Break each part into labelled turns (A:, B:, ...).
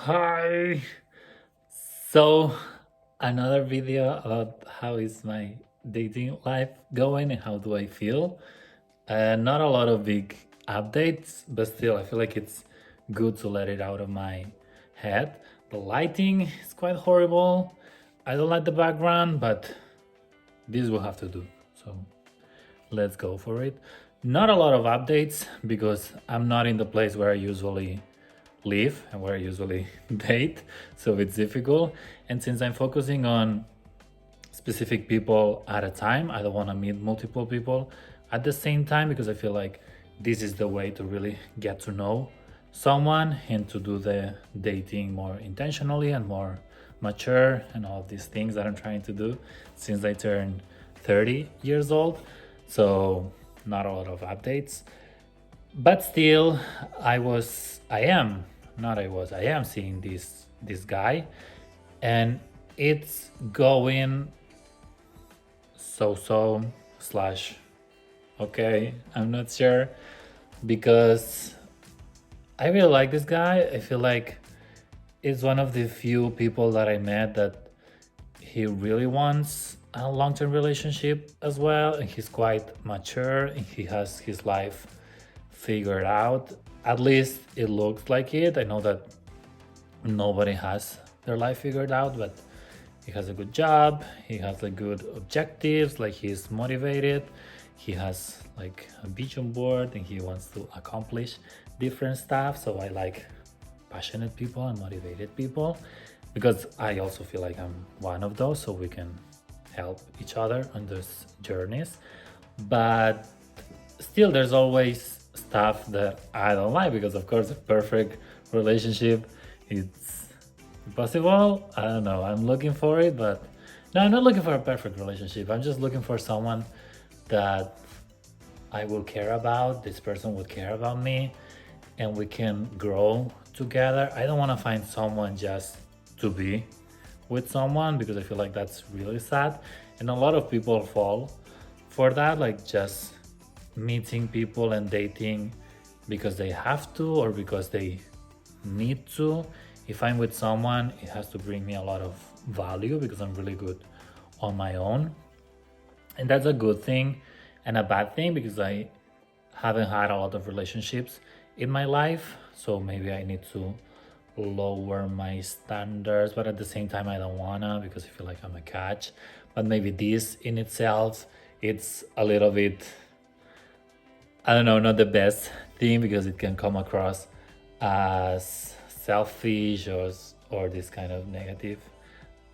A: Hi. So, another video about how is my dating life going and how do I feel. Not a lot of big updates, but still, I feel like it's good to let it out of my head. The lighting is quite horrible. I don't like the background, but this will have to do. So, let's go for it. Not a lot of updates because I'm not in the place where I usually live and where I usually date, so it's difficult. And since I'm focusing on specific people at a time, I don't want to meet multiple people at the same time because I feel like this is the way to really get to know someone and to do the dating more intentionally and more mature and all of these things that I'm trying to do since I turned 30 years old. So, not a lot of updates. But still, I am, not I was, I am seeing this guy, and it's going so slash okay. I'm not sure because I really like this guy. I feel like it's one of the few people that I met that he really wants a long-term relationship as well, and he's quite mature and he has his life figured out. At least it looks like it. I know that nobody has their life figured out, but he has a good job, he has like good objectives, like he's motivated, he has like a vision board and he wants to accomplish different stuff. So I like passionate people and motivated people because I also feel like I'm one of those, so we can help each other on those journeys. But still, there's always stuff that I don't like because, of course, a perfect relationship, it's impossible. I don't know. I'm looking for it, but no, I'm not looking for a perfect relationship. I'm just looking for someone that I will care about. This person will care about me, and we can grow together. I don't want to find someone just to be with someone because I feel like that's really sad. And a lot of people fall for that, like just meeting people and dating because they have to or because they need to. If I'm with someone, it has to bring me a lot of value because I'm really good on my own. And that's a good thing and a bad thing because I haven't had a lot of relationships in my life. So maybe I need to lower my standards, but at the same time, I don't wanna because I feel like I'm a catch. But maybe this in itself, it's a little bit, I don't know, not the best thing because it can come across as selfish or this kind of negative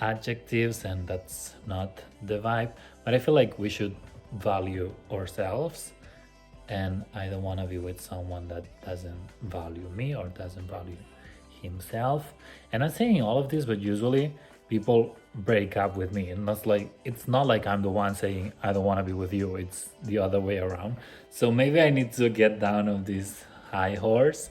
A: adjectives, and that's not the vibe. But I feel like we should value ourselves, and I don't want to be with someone that doesn't value me or doesn't value himself. And I'm saying all of this, but usually people break up with me, and it's not like I'm the one saying I don't want to be with you. It's the other way around. So maybe I need to get down on this high horse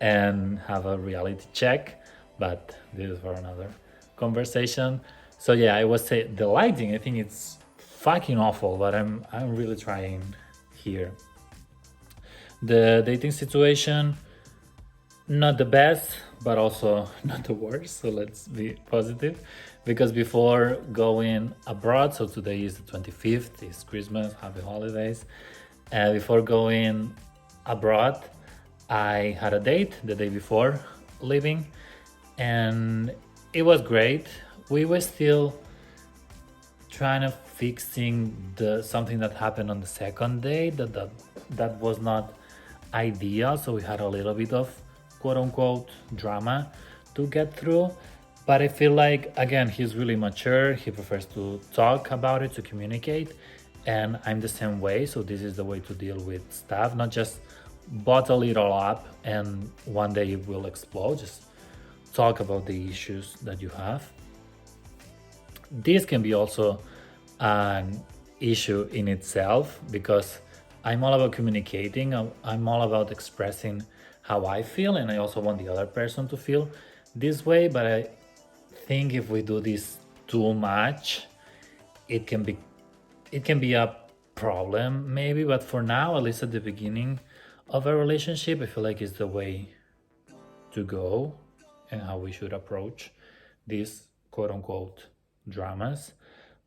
A: and have a reality check. But this is for another conversation. So yeah, I was saying the lighting. I think it's fucking awful, but I'm really trying here. The dating situation, not the best, but also not the worst. So let's be positive. Because before going abroad, so today is the 25th, it's Christmas, happy holidays. Before going abroad, I had a date the day before leaving, and it was great. We were still trying to fixing the something that happened on the second day that was not ideal, so we had a little bit of quote unquote drama to get through. But I feel like again he's really mature, he prefers to talk about it, to communicate, and I'm the same way. So this is the way to deal with stuff, not just bottle it all up and one day it will explode. Just talk about the issues that you have. This can be also an issue in itself because I'm all about communicating. I'm all about expressing how I feel, and I also want the other person to feel this way. But I think if we do this too much, it can be a problem maybe. But for now, at least at the beginning of a relationship, I feel like it's the way to go. and how we should approach these quote unquote dramas.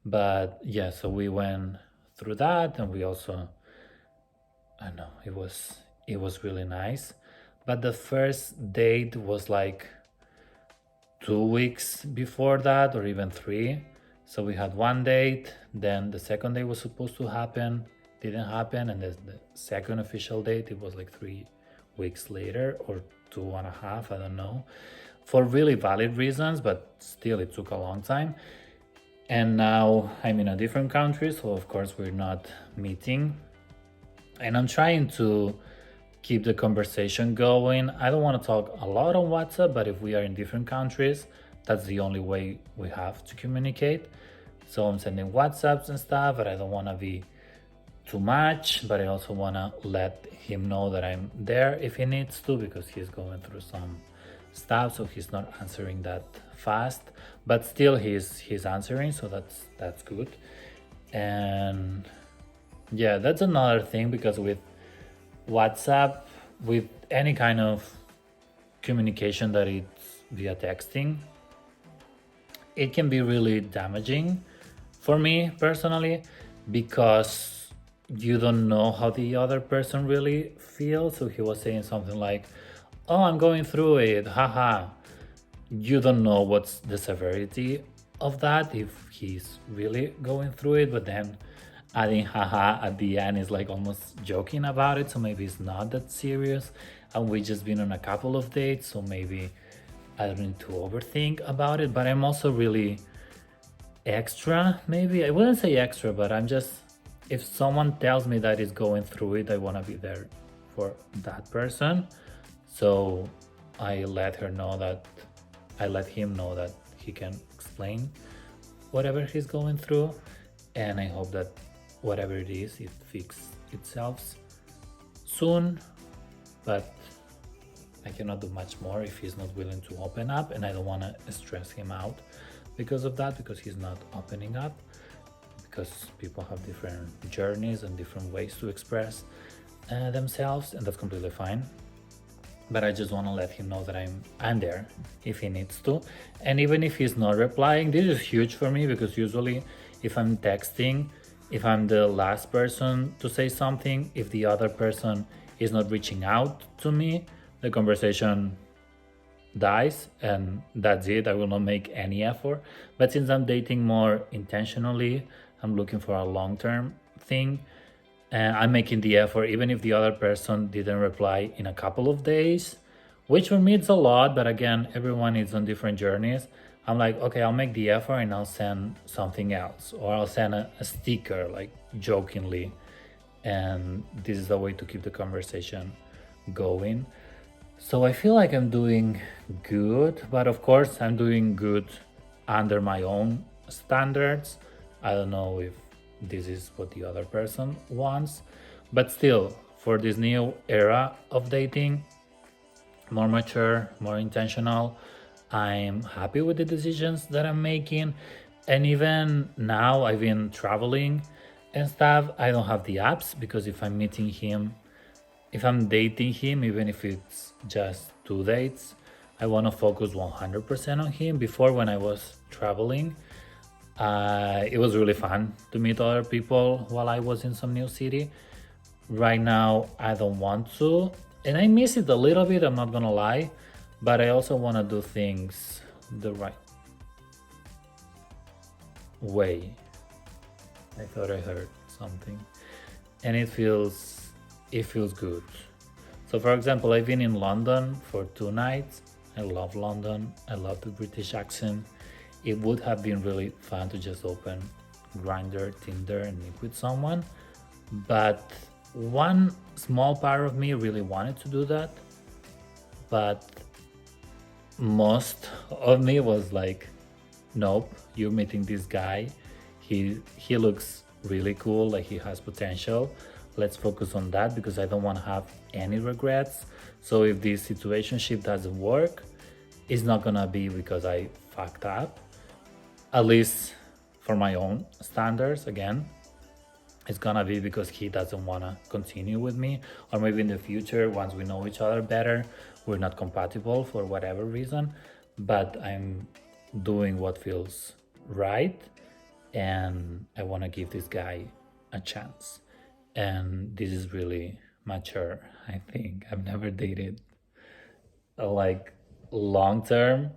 A: But yeah, so we went through that, and we also, I don't know, it was really nice. But the first date was like 2 weeks before that, or even three. So we had one date, then the second date was supposed to happen, didn't happen, and the second official date, it was like 3 weeks later, or 2.5, I don't know, for really valid reasons, but still it took a long time. And now I'm in a different country, so of course we're not meeting. And I'm trying to keep the conversation going. I don't want to talk a lot on WhatsApp, but if we are in different countries, that's the only way we have to communicate. So I'm sending WhatsApps and stuff, but I don't want to be too much. But I also want to let him know that I'm there if he needs to, because he's going through some stuff, so he's not answering that fast. But still, he's answering, so that's good. And yeah, that's another thing, because with WhatsApp, with any kind of communication that it's via texting, it can be really damaging for me personally, because you don't know how the other person really feels. So he was saying something like, "Oh, I'm going through it, haha." You don't know what's the severity of that, if he's really going through it, but then adding haha at the end is like almost joking about it, so maybe it's not that serious, and we just been on a couple of dates, so maybe I don't need to overthink about it. But I'm also really extra, maybe I wouldn't say extra, but I'm just, if someone tells me that is going through it, I want to be there for that person. So I let him know that he can explain whatever he's going through, and I hope that whatever it is, it fixes itself soon. But I cannot do much more if he's not willing to open up, and I don't want to stress him out because of that, because he's not opening up, because people have different journeys and different ways to express themselves, and that's completely fine. But I just want to let him know that I'm there if he needs to. And even if he's not replying, this is huge for me, because usually if I'm texting, if I'm the last person to say something, if the other person is not reaching out to me, the conversation dies, and that's it. I will not make any effort. But since I'm dating more intentionally, I'm looking for a long-term thing, and I'm making the effort, even if the other person didn't reply in a couple of days, which for me it's a lot. But again, everyone is on different journeys. I'm like, okay, I'll make the effort and I'll send something else, or I'll send a sticker, like jokingly, and this is the way to keep the conversation going. So I feel like I'm doing good, but of course I'm doing good under my own standards. I don't know if this is what the other person wants, but still, for this new era of dating, more mature, more intentional, I'm happy with the decisions that I'm making. And even now, I've been traveling and stuff, I don't have the apps, because if I'm meeting him, if I'm dating him, even if it's just 2 dates, I want to focus 100% on him. Before, when I was traveling, it was really fun to meet other people while I was in some new city. Right now, I don't want to, and I miss it a little bit, I'm not gonna lie, but I also want to do things the right way. I thought I heard something, and it feels good. So for example, I've been in London for 2 nights. I love London, I love the British accent. It would have been really fun to just open Grindr, Tinder, and meet with someone, but one small part of me really wanted to do that, but most of me was like, nope, you're meeting this guy, he looks really cool, like he has potential, let's focus on that, because I don't want to have any regrets. So if this situationship doesn't work, it's not gonna be because I fucked up, at least for my own standards. Again, it's gonna be because he doesn't want to continue with me, or maybe in the future, once we know each other better, we're not compatible for whatever reason, but I'm doing what feels right, and I want to give this guy a chance. And this is really mature. I think I've never dated like long term.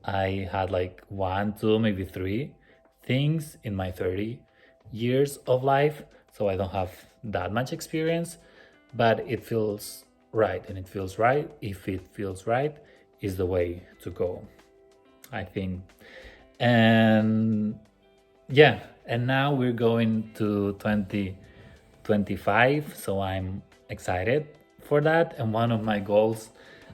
A: I had like one, two, maybe three things in my 30 years of life. So I don't have that much experience, but it feels right. And it feels right. If it feels right, is the way to go, I think. And yeah, and now we're going to 2025. So I'm excited for that. And one of my goals,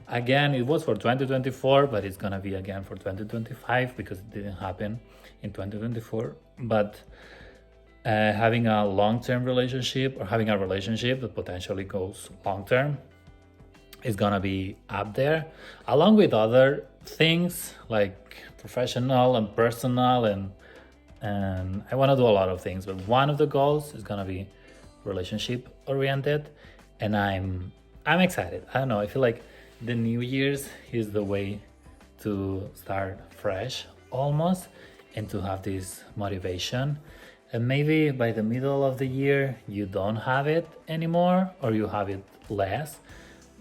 A: again, it was for 2024, but it's gonna be again for 2025 because it didn't happen in 2024. But having a long-term relationship, or having a relationship that potentially goes long-term, is gonna be up there, along with other things like professional and personal, and I want to do a lot of things. But one of the goals is gonna be relationship oriented, and I'm excited. I don't know. I feel like the New Year's is the way to start fresh almost, and to have this motivation. And maybe by the middle of the year you don't have it anymore, or you have it less.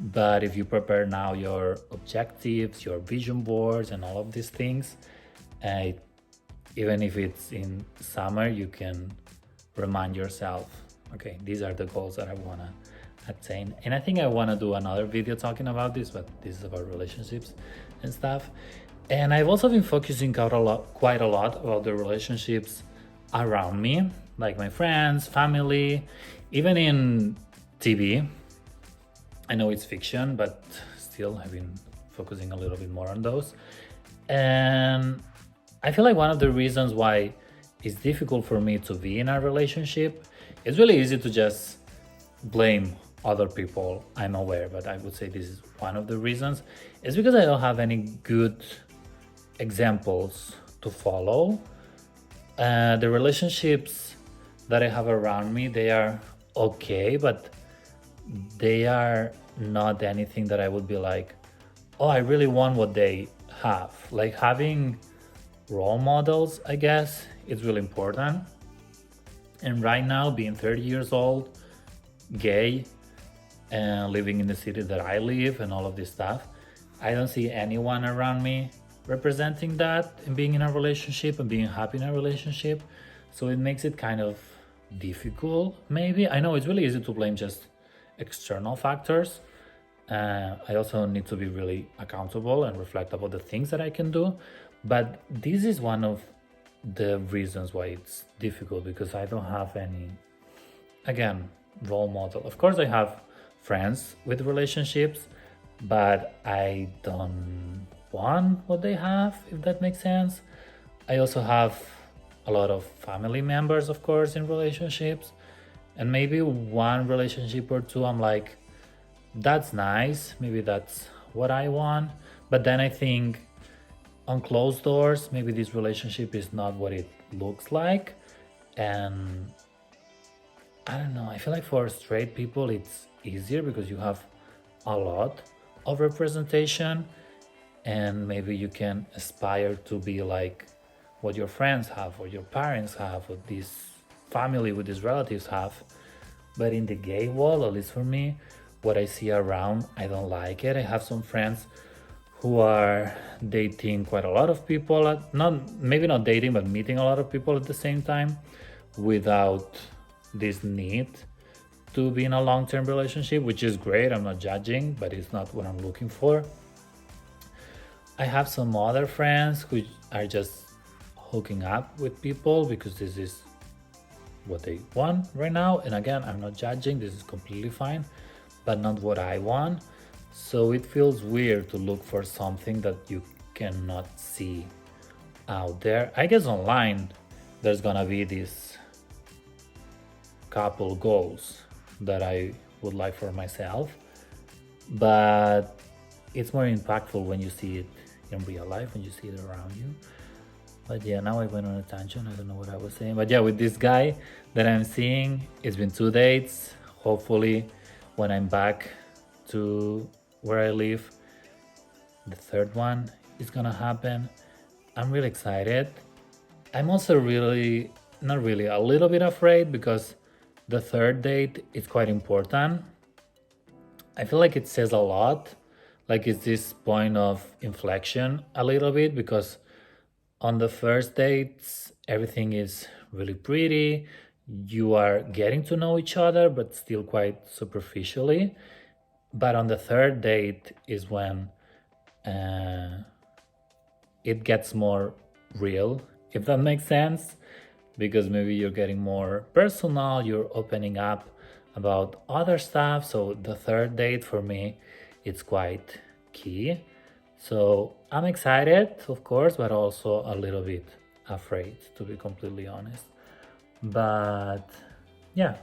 A: But if you prepare now your objectives, your vision boards, and all of these things, uh, even if it's in summer, you can remind yourself, okay, these are the goals that I want to attain. And I think I want to do another video talking about this, but this is about relationships and stuff. And I've also been focusing quite a lot about the relationships around me, like my friends, family, even in TV. I know it's fiction, but still I've been focusing a little bit more on those. And I feel like one of the reasons why it's difficult for me to be in a relationship, it's really easy to just blame other people, I'm aware, but I would say this is one of the reasons, is because I don't have any good examples to follow. The relationships that I have around me, they are okay, but they are not anything that I would be like, oh, I really want what they have. Like having role models, I guess, is really important. And right now, being 30 years old, gay, and living in the city that I live, and all of this stuff, I don't see anyone around me representing that and being in a relationship and being happy in a relationship. So it makes it kind of difficult, maybe. I know it's really easy to blame just external factors. I also need to be really accountable and reflect about the things that I can do. But this is one of the reasons why it's difficult, because I don't have any, again, role model. Of course, I have friends with relationships, but I don't want what they have, if that makes sense. I also have a lot of family members, of course, in relationships, and maybe one relationship or two, I'm like, that's nice, maybe that's what I want. But then I think on closed doors, maybe this relationship is not what it looks like. And I don't know, I feel like for straight people it's easier because you have a lot of representation, and maybe you can aspire to be like what your friends have, or your parents have, or this family with these relatives have. But in the gay world, at least for me, what I see around, I don't like it. I have some friends who are dating quite a lot of people, maybe not dating, but meeting a lot of people at the same time, without this need to be in a long-term relationship, which is great. I'm not judging, but it's not what I'm looking for. I have some other friends who are just hooking up with people because this is what they want right now. And again, I'm not judging, this is completely fine, but not what I want. So it feels weird to look for something that you cannot see out there. I guess online there's gonna be these couple goals that I would like for myself, but it's more impactful when you see it in real life, when you see it around you. But yeah, now I went on a tangent. I don't know what I was saying. But yeah, with this guy that I'm seeing, it's been 2 dates. Hopefully, when I'm back to where I live, the third one is gonna happen. I'm really excited. I'm also really, not really, a little bit afraid because the third date is quite important. I feel like it says a lot. Like it's this point of inflection a little bit because on the first dates, everything is really pretty. You are getting to know each other, but still quite superficially. But on the third date is when uh, it gets more real, if that makes sense, because maybe you're getting more personal, you're opening up about other stuff. So the third date for me, it's quite key. So I'm excited, of course, but also a little bit afraid, to be completely honest. But yeah,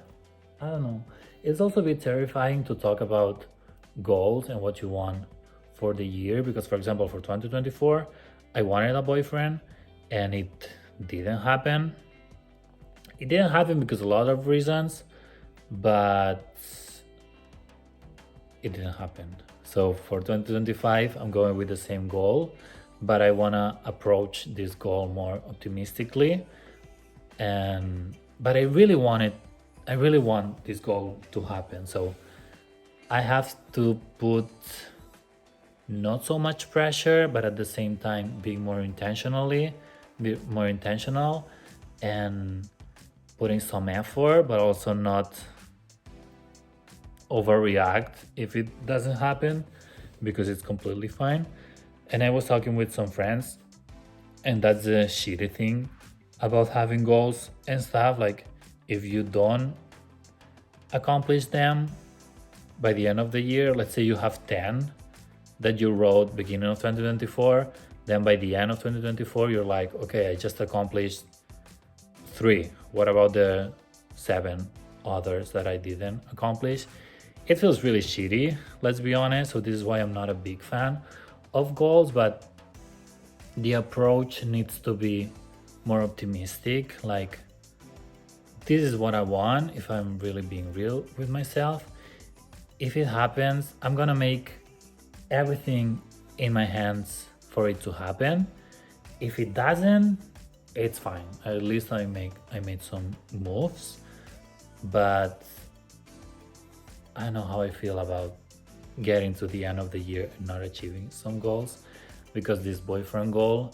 A: I don't know. It's also a bit terrifying to talk about goals and what you want for the year because, for example, for 2024, I wanted a boyfriend and it didn't happen. It didn't happen because a lot of reasons, but it didn't happen. So for 2025, I'm going with the same goal, but I want to approach this goal more optimistically. And but I really want this goal to happen. So I have to put not so much pressure, but at the same time be more intentional and putting some effort, but also not overreact if it doesn't happen because it's completely fine. And I was talking with some friends, and that's the shitty thing about having goals and stuff. Like, if you don't accomplish them by the end of the year, let's say you have 10 that you wrote beginning of 2024, then by the end of 2024, you're like, okay, I just accomplished 3. What about the 7 others that I didn't accomplish? It feels really shitty, let's be honest. So this is why I'm not a big fan of goals, but the approach needs to be more optimistic. Like, this is what I want if I'm really being real with myself. If it happens, I'm gonna make everything in my hands for it to happen. If it doesn't, it's fine. At least I made some moves. But I know how I feel about getting to the end of the year and not achieving some goals, because this boyfriend goal,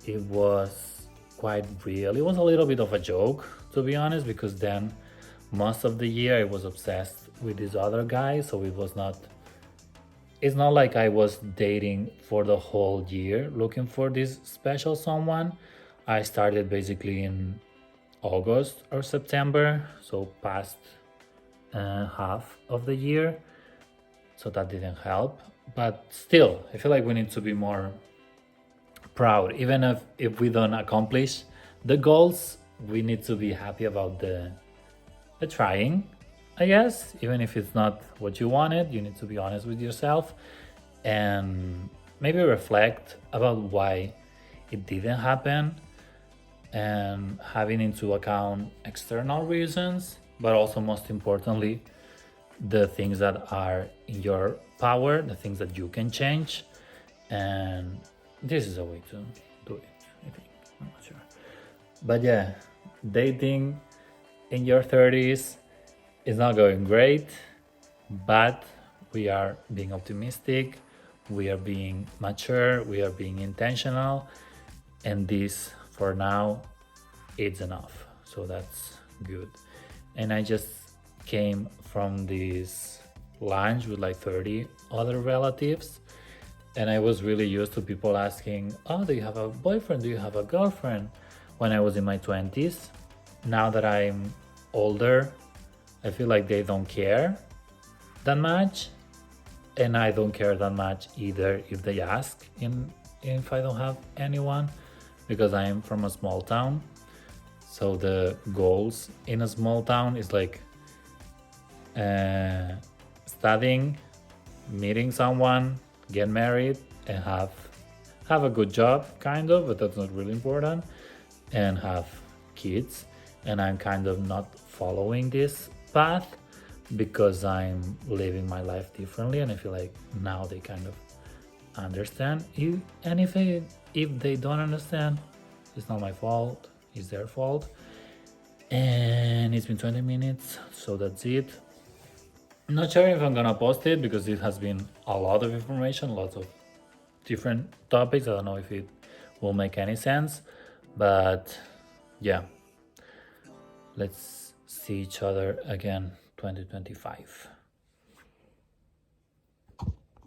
A: it was quite real. It was a little bit of a joke, to be honest, because then most of the year I was obsessed with this other guy. So it's not like I was dating for the whole year looking for this special someone. I started basically in August or September, so past half of the year. So that didn't help. But still, I feel like we need to be more proud. Even if we don't accomplish the goals, we need to be happy about the trying, I guess. Even if it's not what you wanted, you need to be honest with yourself and maybe reflect about why it didn't happen, and having into account external reasons, but also most importantly, the things that are in your power, the things that you can change. And this is a way to do it, I think. I'm not sure. But yeah, dating in your 30s is not going great, but we are being optimistic, we are being mature, we are being intentional, and this for now it's enough. So that's good. And I just came from this lunch with like 30 other relatives, and I was really used to people asking, oh, do you have a boyfriend, do you have a girlfriend, when I was in my 20s. Now that I'm older, I feel like they don't care that much, and I don't care that much either if they ask if I don't have anyone, because I am from a small town. So the goals in a small town is like studying, meeting someone, get married, and have a good job, kind of, but that's not really important, and have kids. And I'm kind of not following this path because I'm living my life differently, and I feel like now they kind of understand. And if they don't understand, it's not my fault, it's their fault. And it's been 20 minutes, so that's it. I'm not sure if I'm gonna post it because it has been a lot of information, lots of different topics. I don't know if it will make any sense, but yeah, let's see each other again 2025.